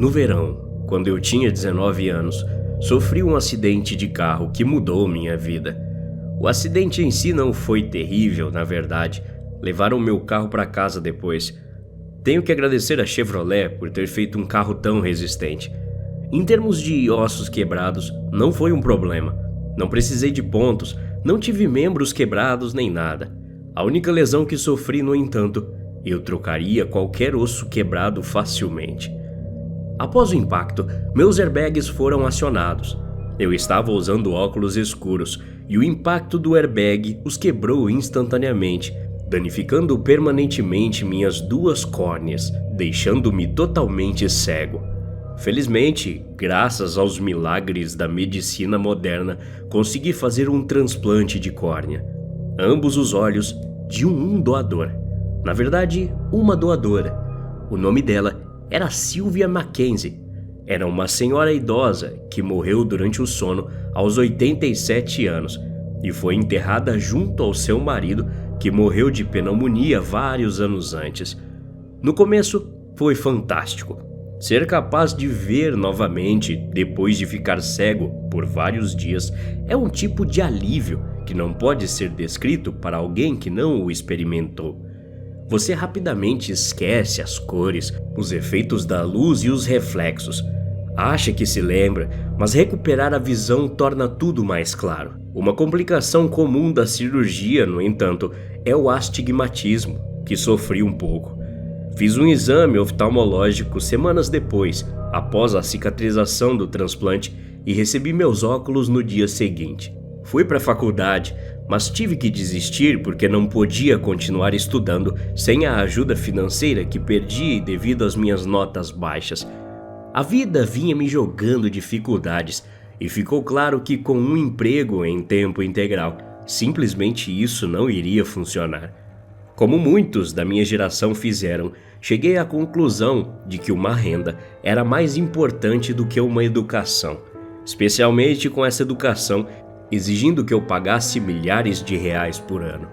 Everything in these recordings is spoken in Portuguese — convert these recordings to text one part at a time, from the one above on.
No verão, quando eu tinha 19 anos, sofri um acidente de carro que mudou minha vida. O acidente em si não foi terrível, na verdade. Levaram meu carro para casa depois. Tenho que agradecer a Chevrolet por ter feito um carro tão resistente. Em termos de ossos quebrados, não foi um problema. Não precisei de pontos, não tive membros quebrados nem nada. A única lesão que sofri, no entanto, eu trocaria qualquer osso quebrado facilmente. Após o impacto, meus airbags foram acionados. Eu estava usando óculos escuros e o impacto do airbag os quebrou instantaneamente, danificando permanentemente minhas duas córneas, deixando-me totalmente cego. Felizmente, graças aos milagres da medicina moderna, consegui fazer um transplante de córnea. Ambos os olhos de um doador. Na verdade, uma doadora. O nome dela era Sylvia Mackenzie. Era uma senhora idosa que morreu durante o sono aos 87 anos e foi enterrada junto ao seu marido, que morreu de pneumonia vários anos antes. No começo, foi fantástico. Ser capaz de ver novamente depois de ficar cego por vários dias é um tipo de alívio que não pode ser descrito para alguém que não o experimentou. Você rapidamente esquece as cores, os efeitos da luz e os reflexos. Acha que se lembra, mas recuperar a visão torna tudo mais claro. Uma complicação comum da cirurgia, no entanto, é o astigmatismo, que sofri um pouco. Fiz um exame oftalmológico semanas depois, após a cicatrização do transplante, e recebi meus óculos no dia seguinte. Fui para a faculdade, mas tive que desistir porque não podia continuar estudando sem a ajuda financeira que perdi devido às minhas notas baixas. A vida vinha me jogando dificuldades e ficou claro que com um emprego em tempo integral, simplesmente isso não iria funcionar. Como muitos da minha geração fizeram, cheguei à conclusão de que uma renda era mais importante do que uma educação, especialmente com essa educação exigindo que eu pagasse milhares de reais por ano.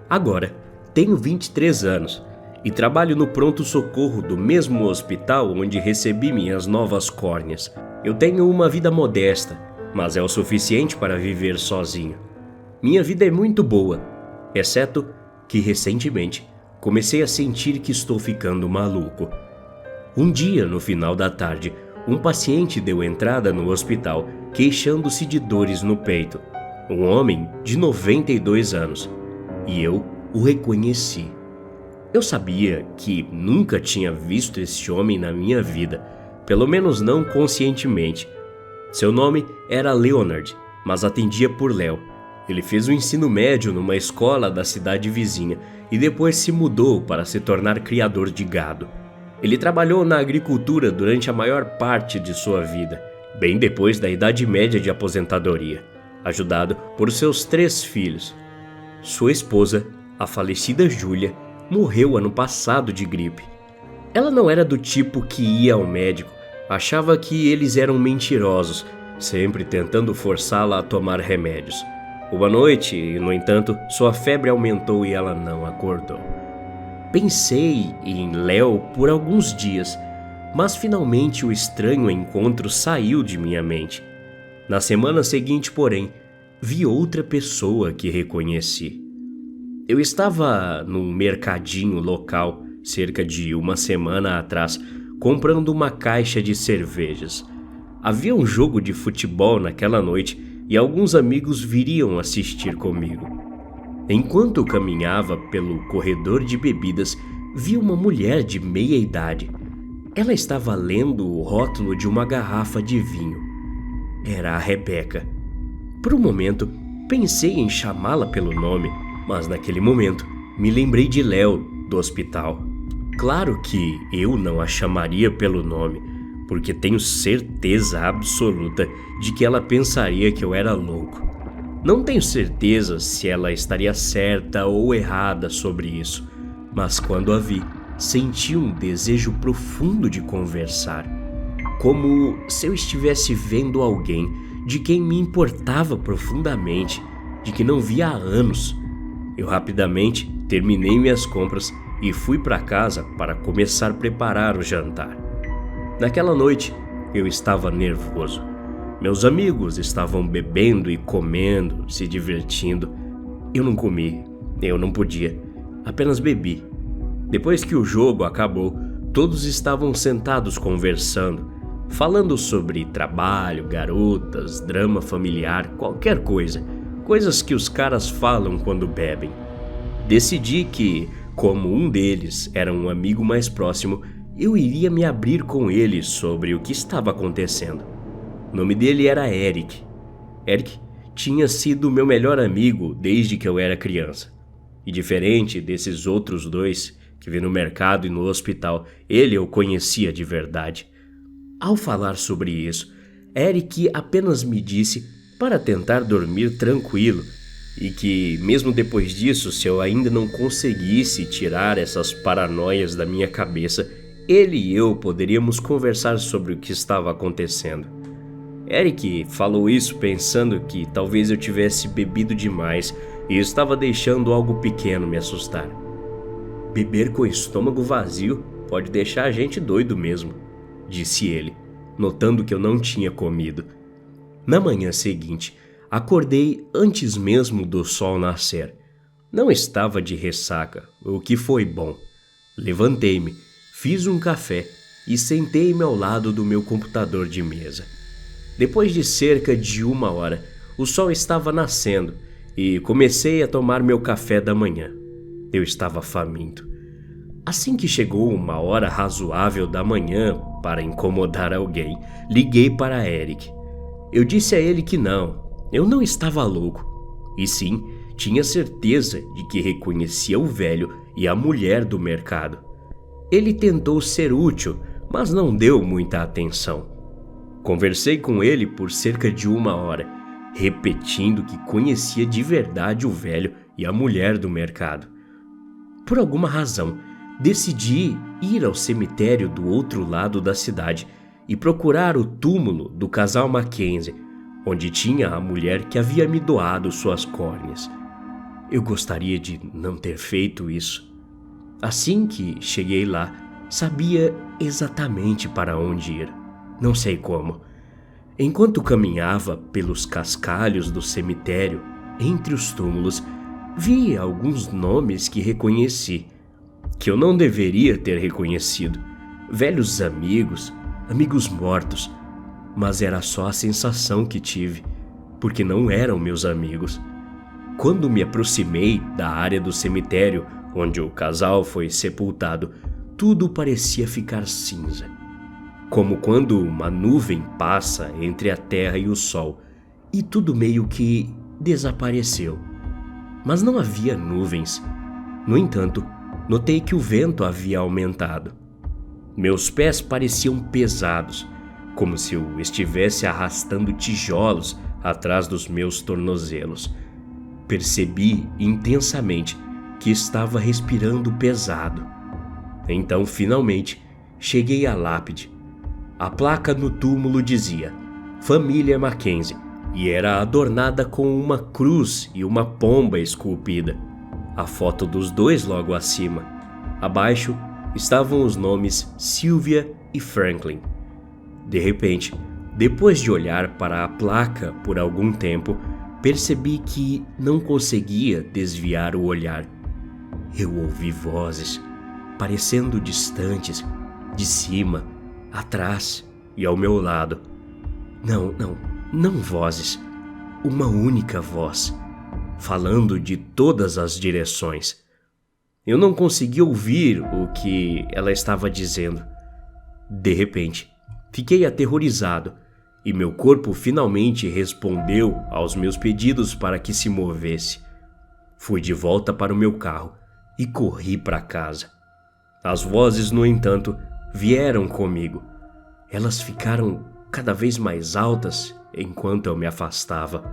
Agora, tenho 23 anos e trabalho no pronto-socorro do mesmo hospital onde recebi minhas novas córneas. Eu tenho uma vida modesta, mas é o suficiente para viver sozinho. Minha vida é muito boa, exceto que recentemente comecei a sentir que estou ficando maluco. Um dia, no final da tarde, um paciente deu entrada no hospital queixando-se de dores no peito. Um homem de 92 anos. E eu o reconheci. Eu sabia que nunca tinha visto esse homem na minha vida, pelo menos não conscientemente. Seu nome era Leonard, mas atendia por Léo. Ele fez o ensino médio numa escola da cidade vizinha e depois se mudou para se tornar criador de gado. Ele trabalhou na agricultura durante a maior parte de sua vida, bem depois da idade média de aposentadoria, ajudado por seus 3 filhos. Sua esposa, a falecida Júlia, morreu ano passado de gripe. Ela não era do tipo que ia ao médico, achava que eles eram mentirosos, sempre tentando forçá-la a tomar remédios. Uma noite, no entanto, sua febre aumentou e ela não acordou. Pensei em Léo por alguns dias, mas finalmente o estranho encontro saiu de minha mente. Na semana seguinte, porém, vi outra pessoa que reconheci. Eu estava num mercadinho local, cerca de uma semana atrás, comprando uma caixa de cervejas. Havia um jogo de futebol naquela noite e alguns amigos viriam assistir comigo. Enquanto eu caminhava pelo corredor de bebidas, vi uma mulher de meia idade. Ela estava lendo o rótulo de uma garrafa de vinho. Era a Rebeca. Por um momento, pensei em chamá-la pelo nome, mas naquele momento me lembrei de Léo, do hospital. Claro que eu não a chamaria pelo nome, porque tenho certeza absoluta de que ela pensaria que eu era louco. Não tenho certeza se ela estaria certa ou errada sobre isso, mas quando a vi, senti um desejo profundo de conversar, como se eu estivesse vendo alguém de quem me importava profundamente, de que não via há anos. Eu rapidamente terminei minhas compras e fui para casa para começar a preparar o jantar. Naquela noite, eu estava nervoso. Meus amigos estavam bebendo e comendo, se divertindo. Eu não comi, eu não podia, apenas bebi. Depois que o jogo acabou, todos estavam sentados conversando, falando sobre trabalho, garotas, drama familiar, qualquer coisa. Coisas que os caras falam quando bebem. Decidi que, como um deles era um amigo mais próximo, eu iria me abrir com ele sobre o que estava acontecendo. O nome dele era Eric. Eric tinha sido meu melhor amigo desde que eu era criança. E diferente desses outros dois que vi no mercado e no hospital, ele eu conhecia de verdade. Ao falar sobre isso, Eric apenas me disse para tentar dormir tranquilo e que, mesmo depois disso, se eu ainda não conseguisse tirar essas paranoias da minha cabeça, ele e eu poderíamos conversar sobre o que estava acontecendo. Eric falou isso pensando que talvez eu tivesse bebido demais e estava deixando algo pequeno me assustar. Beber com o estômago vazio pode deixar a gente doido mesmo, disse ele, notando que eu não tinha comido. Na manhã seguinte, acordei antes mesmo do sol nascer. Não estava de ressaca, o que foi bom. Levantei-me, fiz um café e sentei-me ao lado do meu computador de mesa. Depois de cerca de 1 hora, o sol estava nascendo e comecei a tomar meu café da manhã. Eu estava faminto. Assim que chegou uma hora razoável da manhã para incomodar alguém, liguei para Eric. Eu disse a ele que eu não estava louco, e sim, tinha certeza de que reconhecia o velho e a mulher do mercado. Ele tentou ser útil, mas não deu muita atenção. Conversei com ele por cerca de 1 hora, repetindo que conhecia de verdade o velho e a mulher do mercado. Por alguma razão, decidi ir ao cemitério do outro lado da cidade e procurar o túmulo do casal Mackenzie, onde tinha a mulher que havia me doado suas córneas. Eu gostaria de não ter feito isso. Assim que cheguei lá, sabia exatamente para onde ir. Não sei como. Enquanto caminhava pelos cascalhos do cemitério, entre os túmulos, vi alguns nomes que reconheci, que eu não deveria ter reconhecido. Velhos amigos, amigos mortos, mas era só a sensação que tive, porque não eram meus amigos. Quando me aproximei da área do cemitério onde o casal foi sepultado, tudo parecia ficar cinza. Como quando uma nuvem passa entre a terra e o sol, e tudo meio que desapareceu. Mas não havia nuvens. No entanto, notei que o vento havia aumentado. Meus pés pareciam pesados, como se eu estivesse arrastando tijolos atrás dos meus tornozelos. Percebi intensamente que estava respirando pesado. Então, finalmente, cheguei à lápide. A placa no túmulo dizia Família Mackenzie e era adornada com uma cruz e uma pomba esculpida. A foto dos dois logo acima. Abaixo estavam os nomes Sylvia e Franklin. De repente, depois de olhar para a placa por algum tempo, percebi que não conseguia desviar o olhar. Eu ouvi vozes, parecendo distantes, de cima, atrás e ao meu lado. Não vozes. Uma única voz, falando de todas as direções. Eu não conseguia ouvir o que ela estava dizendo. De repente, fiquei aterrorizado e meu corpo finalmente respondeu aos meus pedidos para que se movesse. Fui de volta para o meu carro e corri para casa. As vozes, no entanto, vieram comigo. Elas ficaram cada vez mais altas enquanto eu me afastava.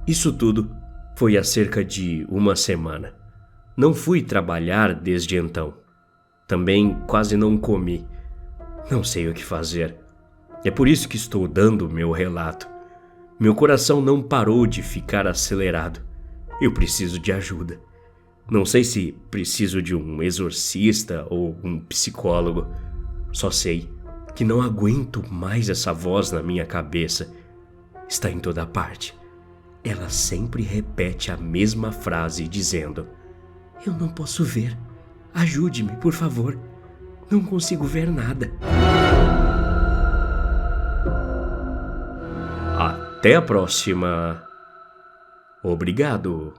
Isso tudo foi há cerca de 1 semana. Não fui trabalhar desde então. Também quase não comi. Não sei o que fazer. É por isso que estou dando meu relato. Meu coração não parou de ficar acelerado. Eu preciso de ajuda. Não sei se preciso de um exorcista ou um psicólogo. Só sei que não aguento mais essa voz na minha cabeça. Está em toda parte. Ela sempre repete a mesma frase dizendo: "Eu não posso ver. Ajude-me, por favor. Não consigo ver nada." Até a próxima. Obrigado.